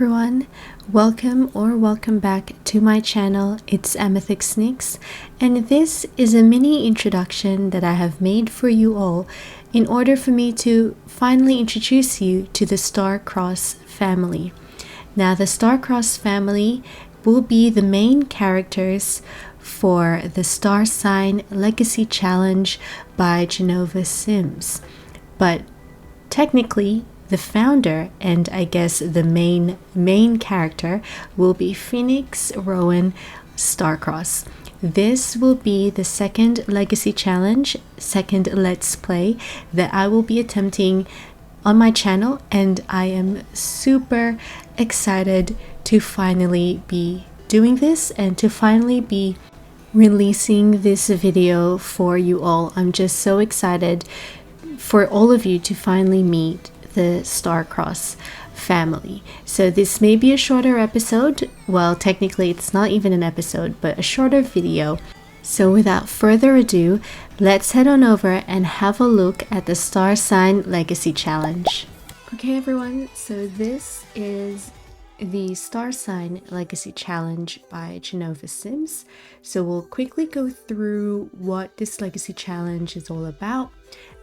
everyone, welcome back to my channel. It's amethyxtnix, and this is a mini introduction that I have made for you all in order for me to finally introduce you to the Starcross family. Now, the Starcross family will be the main characters for the Star Sign Legacy Challenge by Genova Sims, but technically the founder and I guess the main character will be Phoenix Rowan Starcross. This will be the second Legacy Challenge, second Let's Play that I will be attempting on my channel, and I am super excited to finally be doing this and to finally be releasing this video for you all. I'm just so excited for all of you to finally meet the Starcross family. So this may be a shorter episode. Well, technically it's not even an episode, but a shorter video. So without further ado, let's head on over and have a look at the Star Sign Legacy Challenge. Okay everyone, so this is the Star Sign Legacy Challenge by Genova Sims. So we'll quickly go through what this Legacy Challenge is all about,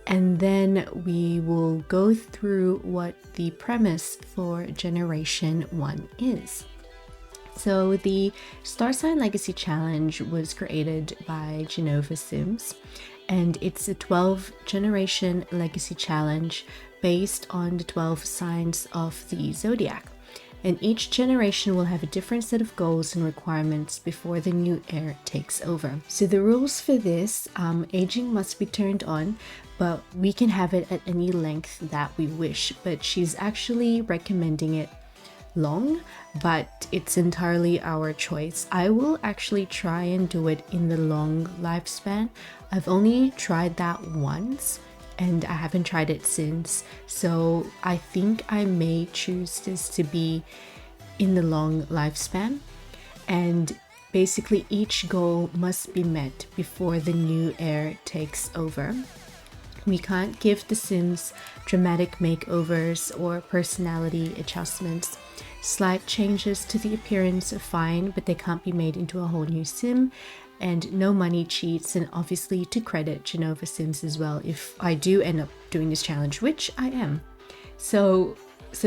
and then we will go through what the premise for Generation 1 is. So the Star Sign Legacy Challenge was created by Genova Sims, and it's a 12 generation legacy challenge based on the 12 signs of the zodiac. And each generation will have a different set of goals and requirements before the new heir takes over. So the rules for this, aging must be turned on, but we can have it at any length that we wish. But she's actually recommending it long, but it's entirely our choice. I will actually try and do it in the long lifespan. I've only tried that once, and I haven't tried it since, so I think I may choose this to be in the long lifespan. And basically each goal must be met before the new heir takes over. We can't give the Sims dramatic makeovers or personality adjustments. Slight changes to the appearance are fine, but they can't be made into a whole new Sim. And no money cheats, and obviously to credit Genova Sims as well if I do end up doing this challenge, which I am. So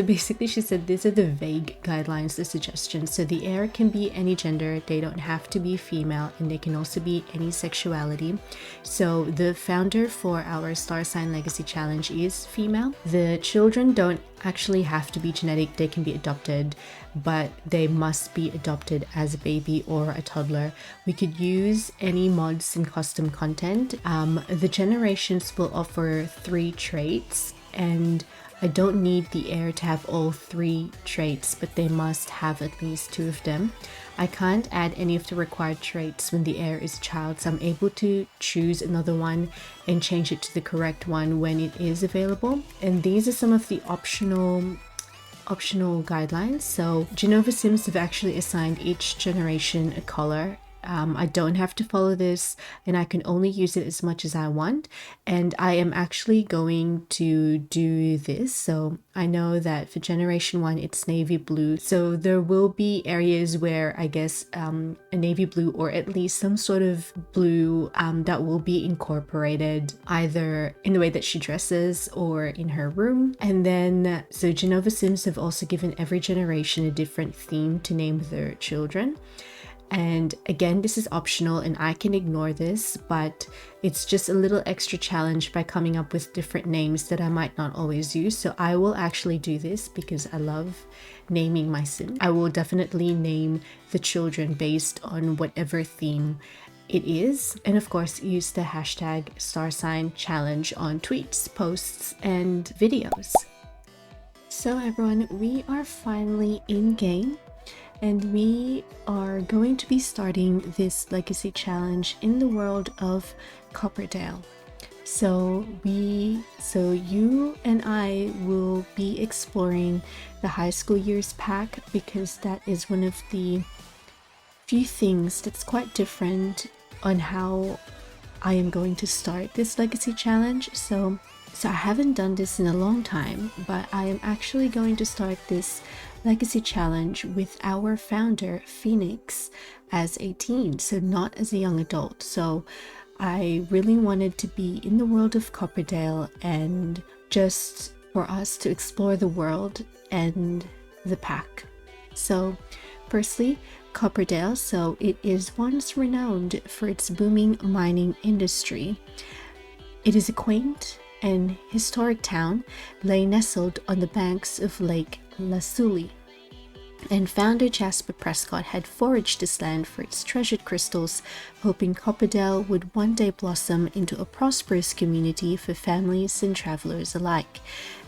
basically she said these are the vague guidelines, the suggestions. So the heir can be any gender, they don't have to be female, and they can also be any sexuality. So the founder for our Star Sign Legacy Challenge is female. The children don't actually have to be genetic, they can be adopted, but they must be adopted as a baby or a toddler. We could use any mods and custom content. The generations will offer 3 traits, and I don't need the heir to have all 3 traits, but they must have at least 2 of them. I can't add any of the required traits when the heir is a child, so I'm able to choose another one and change it to the correct one when it is available. And these are some of the optional guidelines. So Genova Sims have actually assigned each generation a color. I don't have to follow this, and I can only use it as much as I want, and I am actually going to do this. So I know that for Generation 1 it's navy blue, so there will be areas where I guess a navy blue or at least some sort of blue that will be incorporated either in the way that she dresses or in her room. And then so Genova Sims have also given every generation a different theme to name their children. And again, this is optional and I can ignore this, but it's just a little extra challenge by coming up with different names that I might not always use. So I will actually do this because I love naming my Sim. I will definitely name the children based on whatever theme it is. And of course, use the hashtag #StarSignChallenge on tweets, posts, and videos. So everyone, we are finally in game, and we are going to be starting this legacy challenge in the world of Copperdale. So you and I will be exploring the high school years pack, because that is one of the few things that's quite different on how I am going to start this legacy challenge. So So I haven't done this in a long time, but I am actually going to start this legacy challenge with our founder, Phoenix, as a teen, so not as a young adult. So I really wanted to be in the world of Copperdale and just for us to explore the world and the pack. So firstly, Copperdale, so it is once renowned for its booming mining industry. It is a quaint and historic town lay nestled on the banks of Lake Lasuli, and founder Jasper Prescott had foraged this land for its treasured crystals, hoping Copperdale would one day blossom into a prosperous community for families and travelers alike.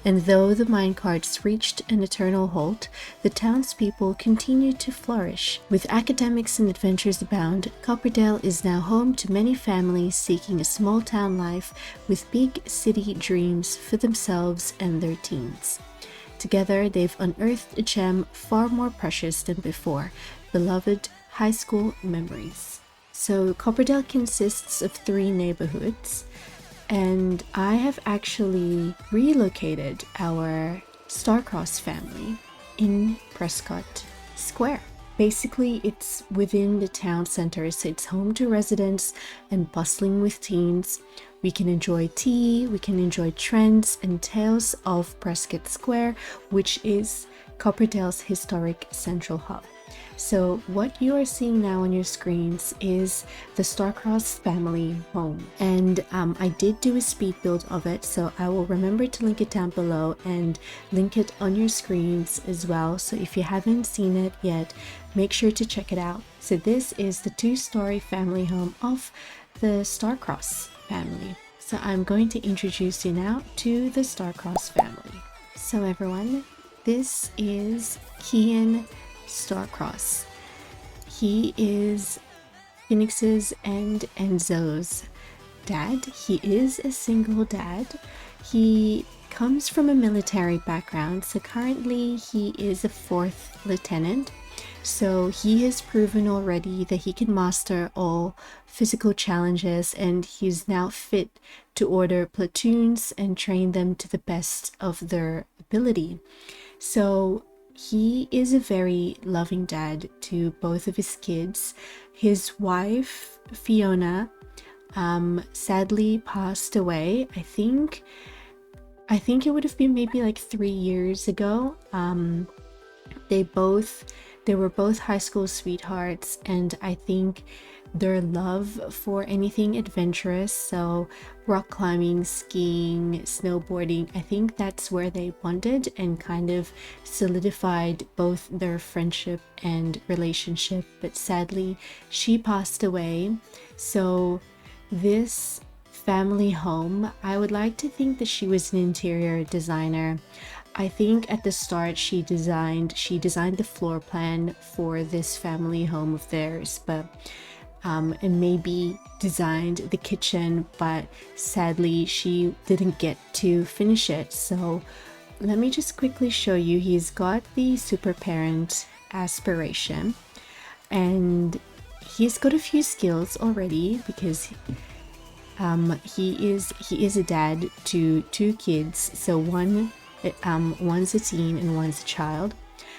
And though the minecarts reached an eternal halt, the townspeople continued to flourish. With academics and adventures abound, Copperdale is now home to many families seeking a small town life with big city dreams for themselves and their teens. Together, they've unearthed a gem far more precious than before, beloved high school memories. So Copperdale consists of 3 neighborhoods, and I have actually relocated our Starcross family in Prescott Square. Basically, it's within the town center, so it's home to residents and bustling with teens. We can enjoy tea, we can enjoy trends and tales of Prescott Square, which is Copperdale's historic central hub. So what you are seeing now on your screens is the Starcross family home, and I did do a speed build of it, so I will remember to link it down below and link it on your screens as well. So if you haven't seen it yet, make sure to check it out. So this is the 2-story family home of the Starcross family. So I'm going to introduce you now to the Starcross family. So everyone, this is Kian Starcross. He is Phoenix's and Enzo's dad. He is a single dad. He comes from a military background, so currently he is a 4th lieutenant. So he has proven already that he can master all physical challenges, and he's now fit to order platoons and train them to the best of their ability. So he is a very loving dad to both of his kids. His wife, Fiona, sadly passed away. I think it would have been maybe like 3 years ago. They were both high school sweethearts, and I think their love for anything adventurous, so rock climbing, skiing, snowboarding, I think that's where they bonded and kind of solidified both their friendship and relationship. But sadly, she passed away. So this family home, I would like to think that she was an interior designer. I think at the start she designed the floor plan for this family home of theirs, but and maybe designed the kitchen, but sadly she didn't get to finish it. So let me just quickly show you. He's got the super parent aspiration, and he's got a few skills already because he is a dad to 2 kids. So one's a teen and one's a child.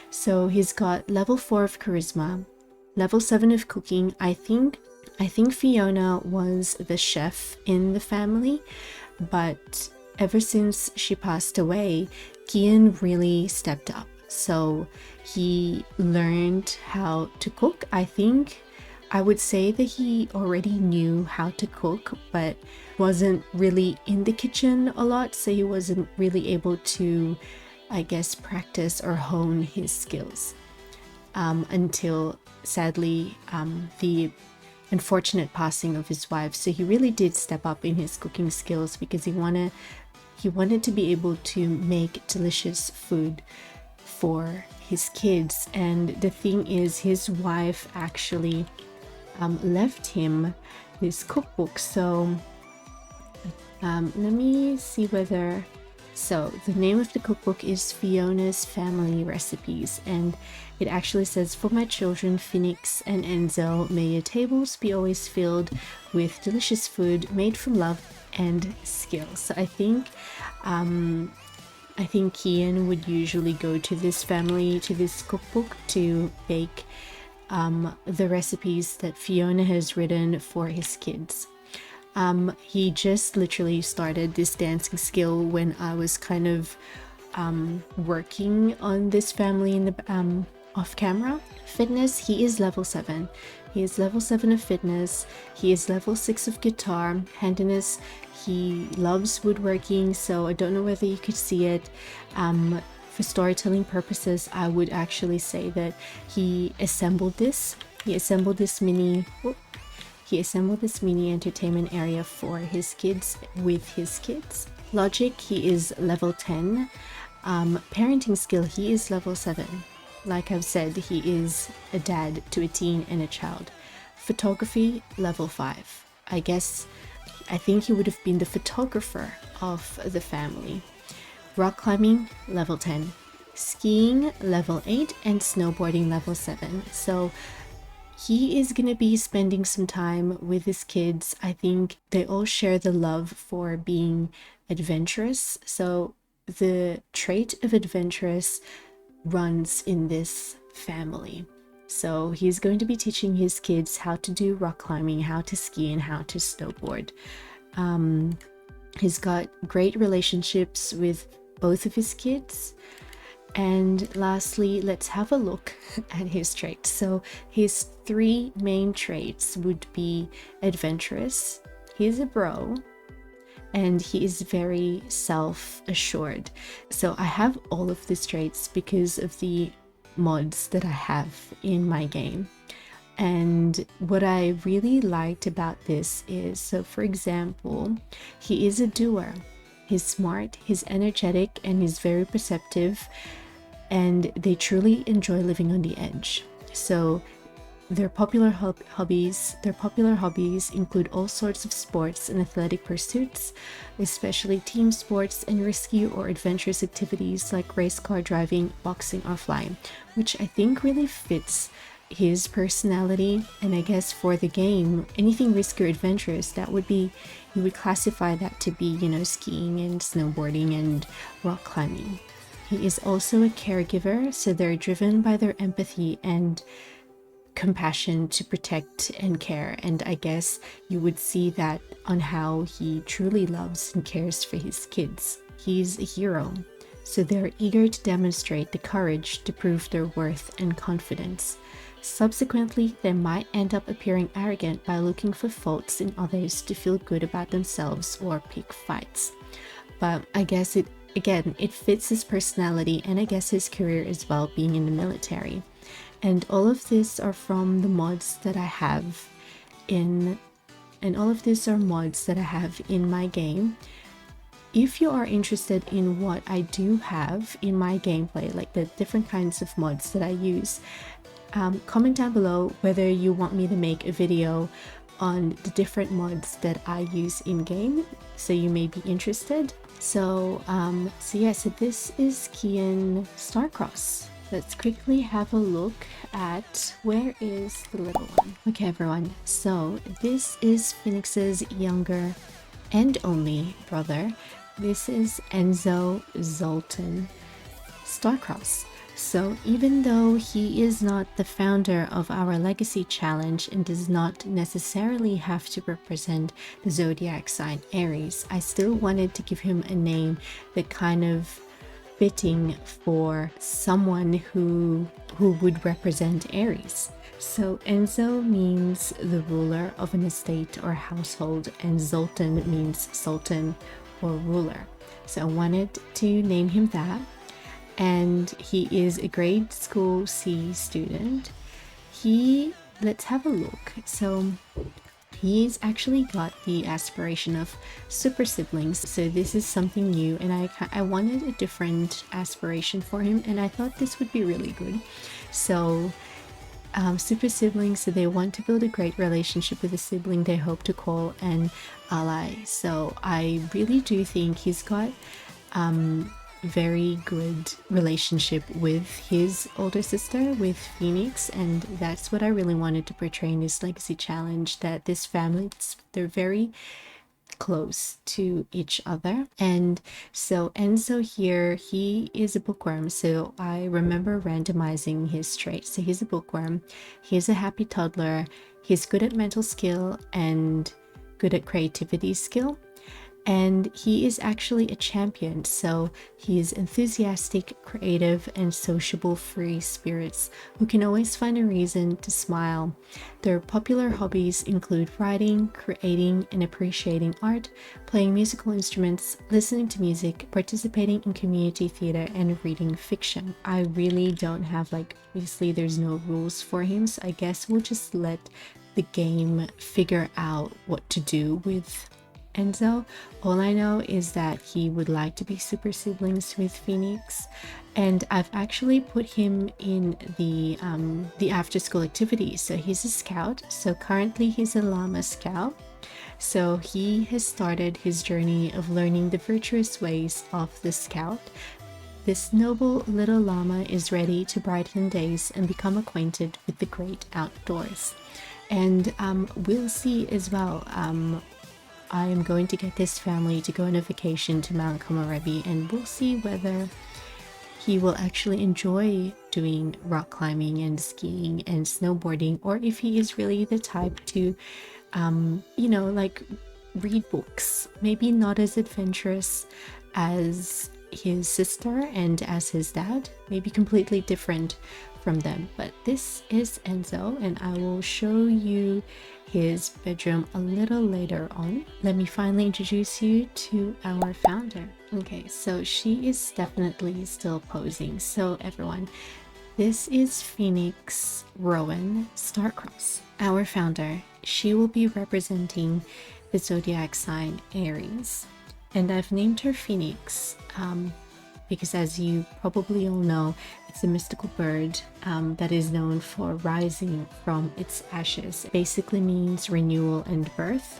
So he's got level 4 of charisma, level 7 of cooking. I think Fiona was the chef in the family, but ever since she passed away, Kian really stepped up. So he learned how to cook. I would say that he already knew how to cook, but wasn't really in the kitchen a lot, so he wasn't really able to, I guess, practice or hone his skills until sadly the unfortunate passing of his wife. So he really did step up in his cooking skills because he wanted to be able to make delicious food for his kids. And the thing is, his wife actually left him this cookbook. So let me see whether So the name of the cookbook is Fiona's Family Recipes, and it actually says, "For my children, Phoenix and Enzo, may your tables be always filled with delicious food made from love and skill." So I think Kian would usually go to this family, to this cookbook, to bake the recipes that Fiona has written for his kids. He just literally started this dancing skill when I was kind of working on this family in the off camera. Fitness, he is level 7. He is level 7 of fitness. He is level 6 of guitar. Handiness, he loves woodworking, so I don't know whether you could see it. For storytelling purposes, I would actually say that he assembled this. He assembled this mini entertainment area for his kids with his kids. Logic, he is level 10. Parenting skill, he is level 7. Like I've said, he is a dad to a teen and a child. Photography, level 5. I think he would have been the photographer of the family. Rock climbing, level 10. Skiing, level 8. And snowboarding, level 7. So he is going to be spending some time with his kids. I think they all share the love for being adventurous. So the trait of adventurous runs in this family. So he's going to be teaching his kids how to do rock climbing, how to ski, and how to snowboard. He's got great relationships with both of his kids. And lastly, let's have a look at his traits. So his 3 main traits would be adventurous, he's a bro, and he is very self-assured. So I have all of these traits because of the mods that I have in my game. And what I really liked about this is, so for example, he is a doer. He's smart, he's energetic, and he's very perceptive, and they truly enjoy living on the edge. So their popular hobbies include all sorts of sports and athletic pursuits, especially team sports and risky or adventurous activities like race car driving, boxing, or flying, which I think really fits his personality. And I guess for the game, anything risky or adventurous, that would be, you would classify that to be, skiing and snowboarding and rock climbing. He is also a caregiver, so they're driven by their empathy and compassion to protect and care, and I guess you would see that on how he truly loves and cares for his kids. He's a hero, so they're eager to demonstrate the courage to prove their worth and confidence. Subsequently, they might end up appearing arrogant by looking for faults in others to feel good about themselves or pick fights. But I guess it fits his personality, and I guess his career as well, being in the military. And all of this are from the mods that I have in, my game. If you are interested in what I do have in my gameplay, like the different kinds of mods that I use, comment down below whether you want me to make a video on the different mods that I use in game, so you may be interested. So this is Kian Starcross. Let's quickly have a look at, where is the little one? Okay, everyone, so this is Phoenix's younger and only brother. This is Enzo Zolten Starcross. So even though he is not the founder of our Legacy Challenge and does not necessarily have to represent the zodiac sign Aries, I still wanted to give him a name that kind of fitting for someone who would represent Aries. So Enzo means the ruler of an estate or household, and Zolten means sultan or ruler. So I wanted to name him that. And he is a grade school C student. Let's have a look. So he's actually got the aspiration of super siblings, so this is something new, and I wanted a different aspiration for him, and I thought this would be really good. So super siblings, so they want to build a great relationship with a sibling they hope to call an ally. So I really do think he's got very good relationship with his older sister, with Phoenix, and that's what I really wanted to portray in this legacy challenge, that this family, they're very close to each other. And so Enzo here, he is a bookworm, so I remember randomizing his traits. So he's a bookworm, he's a happy toddler, he's good at mental skill and good at creativity skill, and he is actually a champion. So he is enthusiastic, creative, and sociable free spirits who can always find a reason to smile. Their popular hobbies include writing, creating and appreciating art, playing musical instruments, listening to music, participating in community theater, and reading fiction. I really don't have, like, obviously there's no rules for him, so I guess we'll just let the game figure out what to do with Enzo. All I know is that he would like to be super siblings with Phoenix, and I've actually put him in the after school activities. So he's a scout, so currently he's a llama scout. So he has started his journey of learning the virtuous ways of the scout. This noble little llama is ready to brighten days and become acquainted with the great outdoors. And we'll see as well, I am going to get this family to go on a vacation to Mount Komorebi, and we'll see whether he will actually enjoy doing rock climbing and skiing and snowboarding, or if he is really the type to, you know, like read books. Maybe not as adventurous as his sister and as his dad, maybe completely different from them. But this is Enzo, and I will show you his bedroom a little later on. Let me finally introduce you to our founder. Okay, so she is definitely still posing. So everyone, this is Phoenix Rowan Starcross, our founder. She will be representing the zodiac sign Aries, and I've named her Phoenix because, as you probably all know, it's a mystical bird that is known for rising from its ashes. It basically means renewal and birth.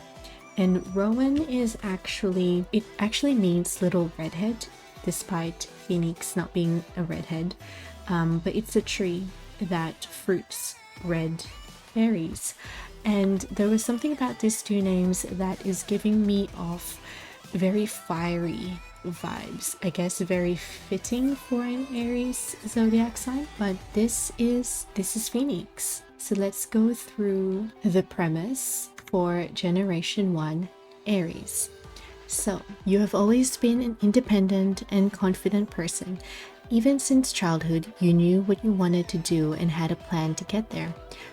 And Rowan is actually means little redhead, despite Phoenix not being a redhead. But it's a tree that fruits red berries. And there was something about these two names that is giving me off very fiery vibes. I guess very fitting for an Aries zodiac sign, but this is Phoenix. So let's go through the premise for Generation 1 Aries. So you have always been an independent and confident person. Even since childhood, you knew what you wanted to do and had a plan to get there.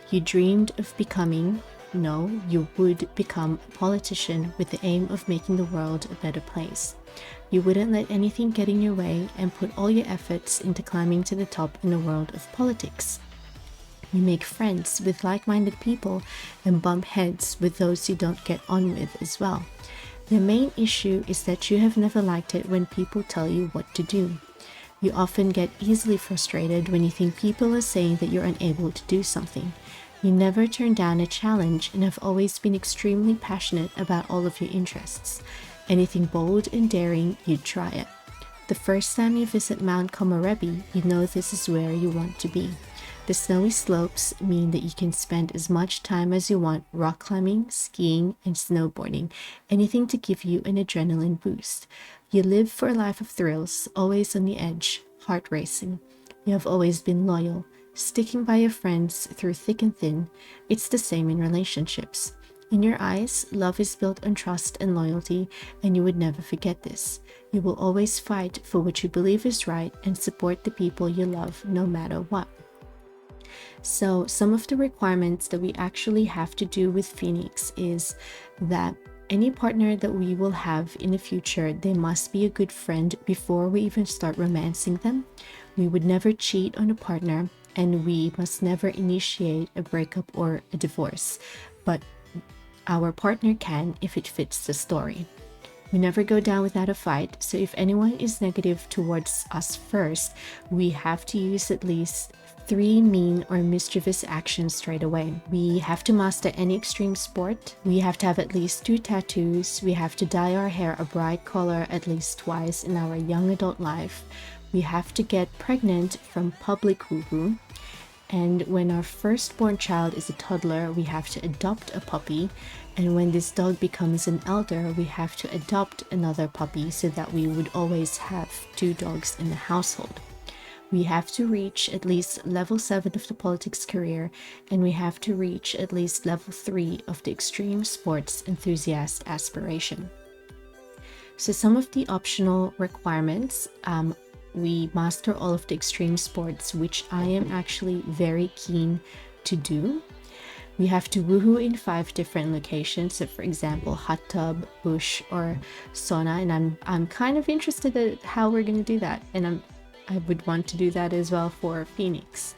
You dreamed of becoming, no, you would become a politician with the aim of making the world a better place. You wouldn't let anything get in your way and put all your efforts into climbing to the top in the world of politics. You make friends with like-minded people and bump heads with those you don't get on with as well. The main issue is that you have never liked it when people tell you what to do. You often get easily frustrated when you think people are saying that you're unable to do something. You never turn down a challenge and have always been extremely passionate about all of your interests. Anything bold and daring, you'd try it. The first time you visit Mount Komorebi, you know this is where you want to be. The snowy slopes mean that you can spend as much time as you want rock climbing, skiing, and snowboarding, anything to give you an adrenaline boost. You live for a life of thrills, always on the edge, heart racing. You have always been loyal, sticking by your friends through thick and thin. It's the same in relationships. In your eyes, love is built on trust and loyalty, and you would never forget this. You will always fight for what you believe is right and support the people you love no matter what. So some of the requirements that we actually have to do with Phoenix is that any partner that we will have in the future, they must be a good friend before we even start romancing them. We would never cheat on a partner, and we must never initiate a breakup or a divorce. But our partner can if it fits the story. We never go down without a fight, so if anyone is negative towards us first, we have to use at least 3 mean or mischievous actions straight away. We have to master any extreme sport. We have to have at least 2 tattoos. We have to dye our hair a bright color at least twice in our young adult life. We have to get pregnant from public woohoo. And when our firstborn child is a toddler, we have to adopt a puppy. And when this dog becomes an elder, we have to adopt another puppy so that we would always have 2 dogs in the household. We have to reach at least level 7 of the politics career, and we have to reach at least level 3 of the extreme sports enthusiast aspiration. So some of the optional requirements, we master all of the extreme sports, which I am actually very keen to do. We have to woohoo in 5 different locations. So for example, hot tub, bush, or sauna. And I'm kind of interested at how we're going to do that. And I would want to do that as well for Phoenix.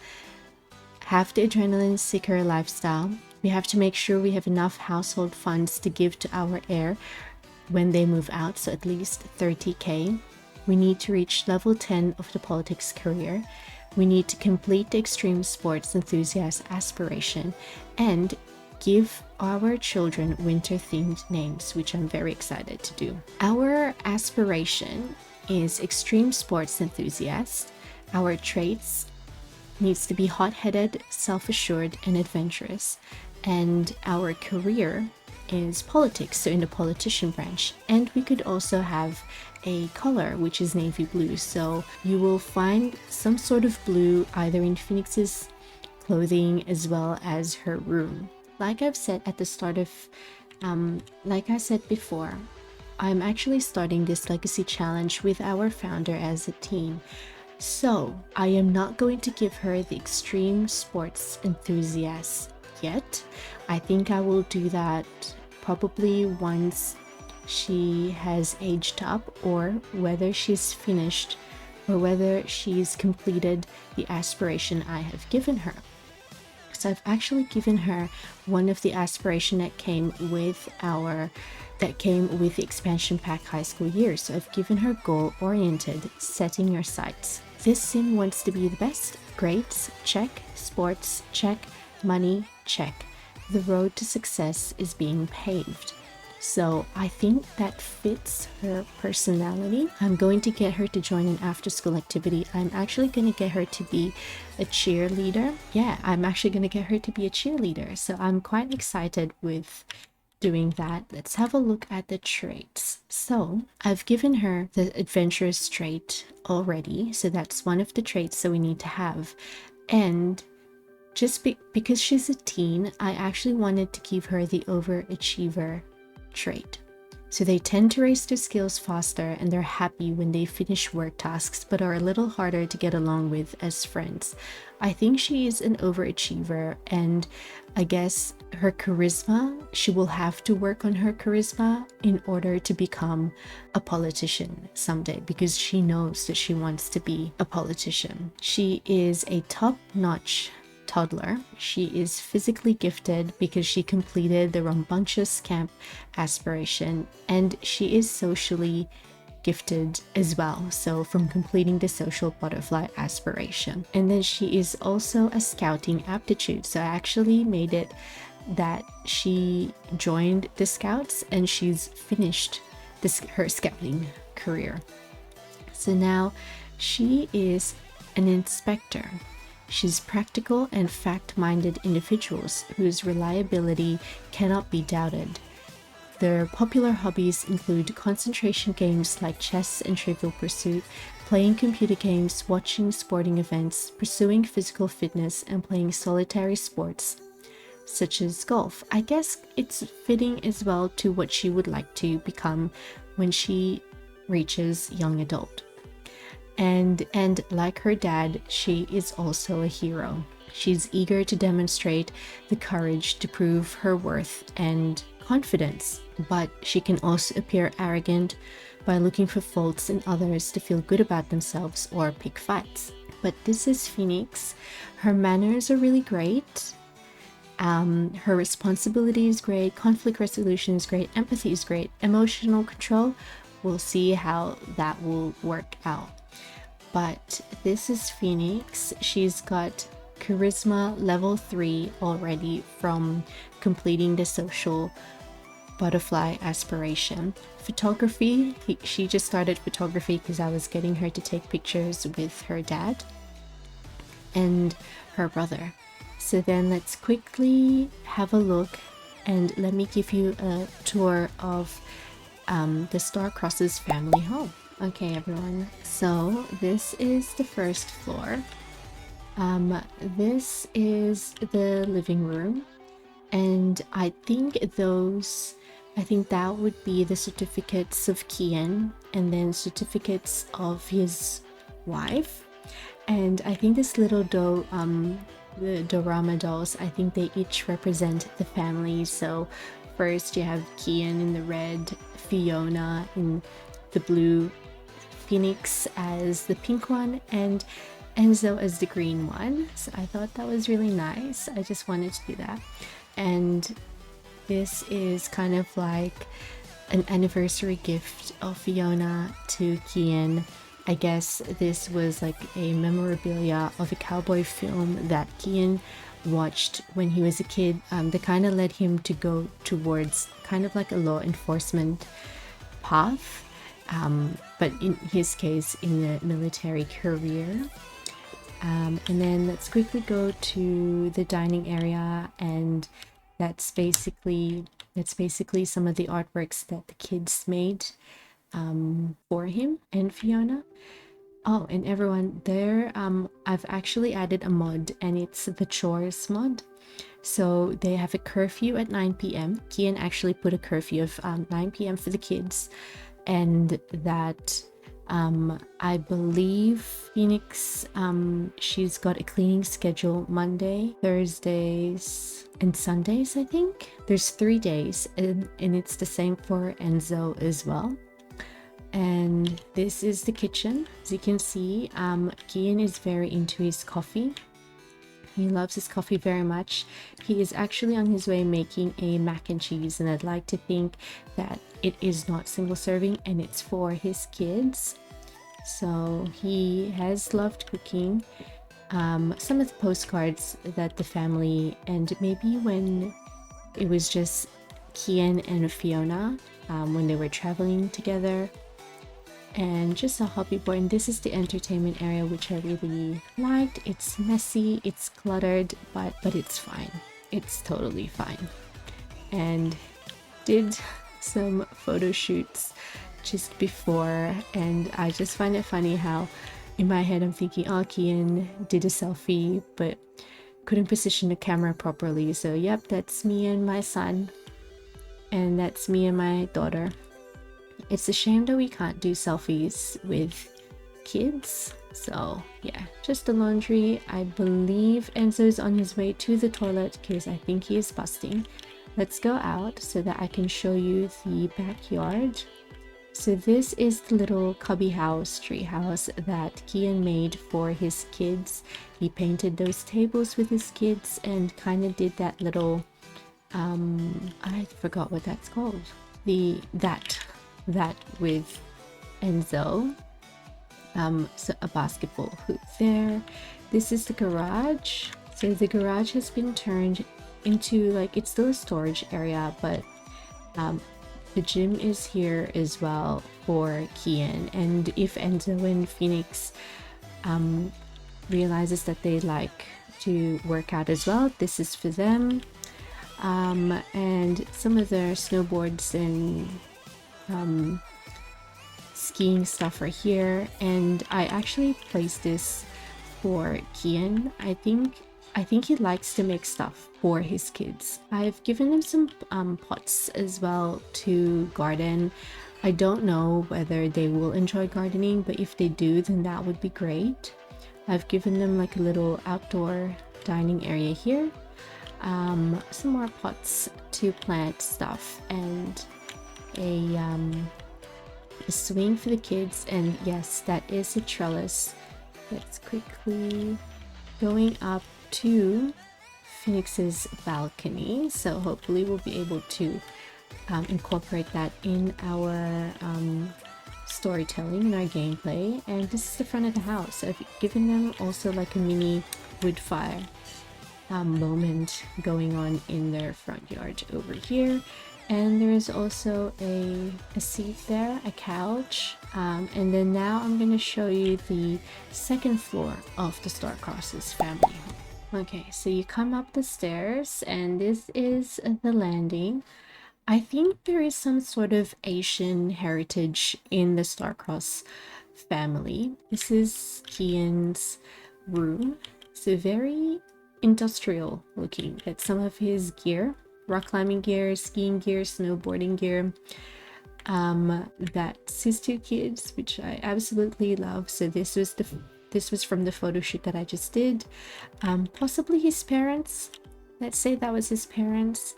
Have the adrenaline seeker lifestyle. We have to make sure we have enough household funds to give to our heir when they move out. So at least 30K. We need to reach level 10 of the politics career. We need to complete the extreme sports enthusiast aspiration and give our children winter-themed names, which I'm very excited to do. Our aspiration is extreme sports enthusiast. Our traits needs to be hot-headed, self-assured, and adventurous. And our career is politics, so in the politician branch. And we could also have a color, which is navy blue. So you will find some sort of blue either in Phoenix's clothing as well as her room. Like I've said at the start of, like I said before, I'm actually starting this legacy challenge with our founder as a team. So I am not going to give her the extreme sports enthusiast yet. I think I will do that probably once she has aged up, or whether she's finished, or whether she's completed the aspiration I have given her. So I've actually given her one of the aspiration that came with the expansion pack high school year. So I've given her goal-oriented, setting your sights. This sim wants to be the best. Grades, check. Sports, check. Money, check. The road to success is being paved. So I think that fits her personality. I'm going to get her to join an after-school activity. I'm actually going to get her to be a cheerleader. Yeah, I'm actually going to get her to be a cheerleader. So I'm quite excited with doing that. Let's have a look at the traits. So I've given her the adventurous trait already. So that's one of the traits that we need to have. And just because she's a teen, I actually wanted to give her the overachiever trait. So they tend to raise their skills faster, and they're happy when they finish work tasks, but are a little harder to get along with as friends. I think she is an overachiever, and I guess her charisma, she will have to work on her charisma in order to become a politician someday, because she knows that she wants to be a politician. She is a top-notch toddler. She is physically gifted because she completed the rambunctious camp aspiration, and she is socially gifted as well, so from completing the social butterfly aspiration. And then she is also a scouting aptitude, so I actually made it that she joined the scouts and she's finished her scouting career. So now she is an inspector. She's practical and fact-minded individuals whose reliability cannot be doubted. Their popular hobbies include concentration games like chess and Trivial Pursuit, playing computer games, watching sporting events, pursuing physical fitness, and playing solitary sports such as golf. I guess it's fitting as well to what she would like to become when she reaches young adult. And like her dad, she is also a hero. She's eager to demonstrate the courage to prove her worth and confidence, but she can also appear arrogant by looking for faults in others to feel good about themselves or pick fights. But this is Phoenix. Her manners are really great. Her responsibility is great. Conflict resolution is great. Empathy is great. Emotional control, we'll see how that will work out. But this is Phoenix. She's got charisma level 3 already from completing the social butterfly aspiration. Photography, she just started photography because I was getting her to take pictures with her dad and her brother. So then let's quickly have a look and let me give you a tour of the Starcross's family home. Okay, everyone, so this is the first floor. This is the living room, and I think that would be the certificates of Kian and then certificates of his wife. And I think this little the dorama dolls, I think they each represent the family. So first you have Kian in the red, Fiona in the blue, Phoenix as the pink one, and Enzo as the green one. So I thought that was really nice. I just wanted to do that. And this is kind of like an anniversary gift of Fiona to Kian. I guess this was like a memorabilia of a cowboy film that Kian watched when he was a kid, that kind of led him to go towards kind of like a law enforcement path, but in his case in the military career. And then let's quickly go to the dining area, and that's basically some of the artworks that the kids made for him and Fiona. Oh, and everyone there, I've actually added a mod, and it's the chores mod. So they have a curfew at 9 p.m. Kian actually put a curfew of 9 p.m. for the kids, and that I believe Phoenix, she's got a cleaning schedule Monday, Thursdays, and Sundays, I think. There's 3 days, and it's the same for Enzo as well. And this is the kitchen. As you can see, Kian is very into his coffee. He loves his coffee very much. He is actually on his way making a mac and cheese, and I'd like to think that it is not single serving and it's for his kids. So he has loved cooking. Some of the postcards that the family, and maybe when it was just Kian and Fiona, when they were traveling together, and just a hobby board. And this is the entertainment area, which I really liked. It's messy, it's cluttered, but it's fine. It's totally fine. And did some photo shoots just before, and I just find it funny how in my head I'm thinking, oh, Kian did a selfie but couldn't position the camera properly. So yep, that's me and my son, and that's me and my daughter. It's a shame that we can't do selfies with kids. So yeah, just the laundry. I believe Enzo's on his way to the toilet because I think he is busting. Let's go out so that I can show you the backyard. So this is the little cubby house, tree house that Kian made for his kids. He painted those tables with his kids and kind of did that little, I forgot what that's called. That with Enzo. So a basketball hoop there. This is the garage. So the garage has been turned into, like, it's still a storage area, but the gym is here as well for Kian. And if Enzo and Phoenix realizes that they like to work out as well, this is for them. And some of their snowboards and skiing stuff are here. And I actually placed this for Kian. I think he likes to make stuff for his kids. I've given them some pots as well to garden. I don't know whether they will enjoy gardening, but if they do, then that would be great. I've given them like a little outdoor dining area here, some more pots to plant stuff, and a swing for the kids. And yes, that is a trellis. Let's quickly going up to Phoenix's balcony, so hopefully we'll be able to incorporate that in our storytelling in our gameplay. And this is the front of the house. I've given them also like a mini wood fire moment going on in their front yard over here. And there is also a seat there, a couch, and then now I'm going to show you the second floor of the Starcross's family home. Okay, so you come up the stairs and this is the landing. I think there is some sort of Asian heritage in the Starcross family. This is Kian's room. It's a very industrial looking. That's some of his gear, rock climbing gear, skiing gear, snowboarding gear. That's his two kids, which I absolutely love. So this was from the photo shoot that I just did. Possibly his parents. Let's say that was his parents.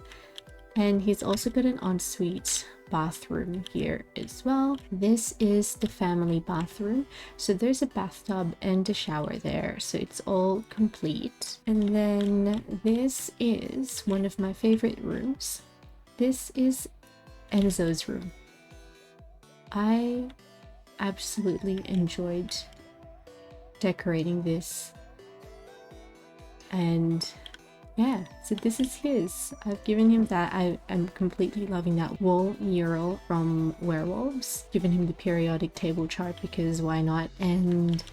And he's also got an ensuite bathroom here as well. This is the family bathroom. So there's a bathtub and a shower there. So it's all complete. And then this is one of my favorite rooms. This is Enzo's room. I absolutely enjoyed decorating this. And yeah, so this is his. I've given him that. I am completely loving that wall mural from Werewolves. Given him the periodic table chart because why not? And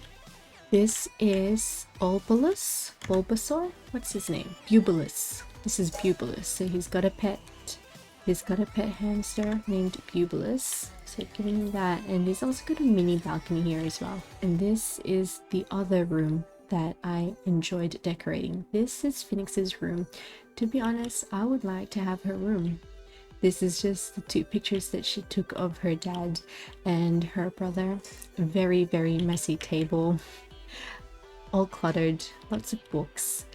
this is Bulbasaur? What's his name? Bubulus. This is Bubulus. So he's got a pet hamster named Bubulus. So giving him that. And he's also got a mini balcony here as well. And this is the other room that I enjoyed decorating. This is Phoenix's room. To be honest, I would like to have her room. This is just the two pictures that she took of her dad and her brother. Very, very messy table, all cluttered, lots of books.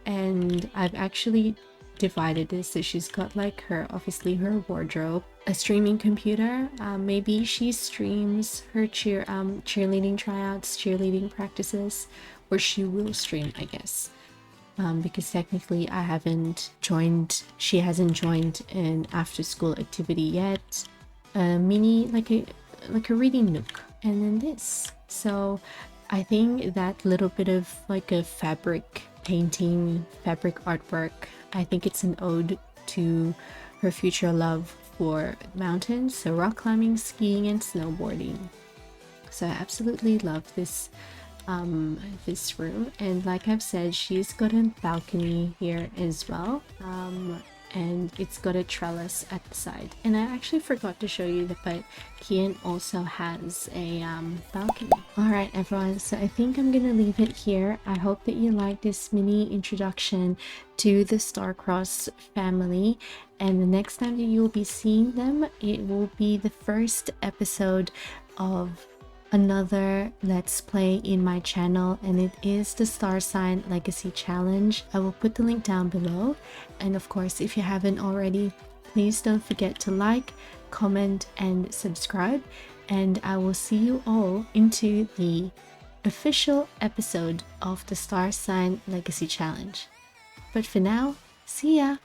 And I've actually divided this, so she's got like obviously her wardrobe, a streaming computer. Maybe she streams her cheerleading tryouts, cheerleading practices, or she will stream, I guess, because technically she hasn't joined an after school activity yet. Mini like a reading nook, and then this. So I think that little bit of like a fabric painting, fabric artwork, I think it's an ode to her future love for mountains, so rock climbing, skiing, and snowboarding. So I absolutely love this this room. And like I've said, she's got a balcony here as well, and it's got a trellis at the side. And I actually forgot to show you that, but Kian also has a balcony. All right, everyone, so I think I'm gonna leave it here. I hope that you like this mini introduction to the Starcross family, and the next time that you'll be seeing them, it will be the first episode of another let's play in my channel, and it is the Star Sign Legacy Challenge. I will put the link down below, and of course, if you haven't already, please don't forget to like, comment, and subscribe, and I will see you all into the official episode of the Star Sign Legacy Challenge. But for now, see ya!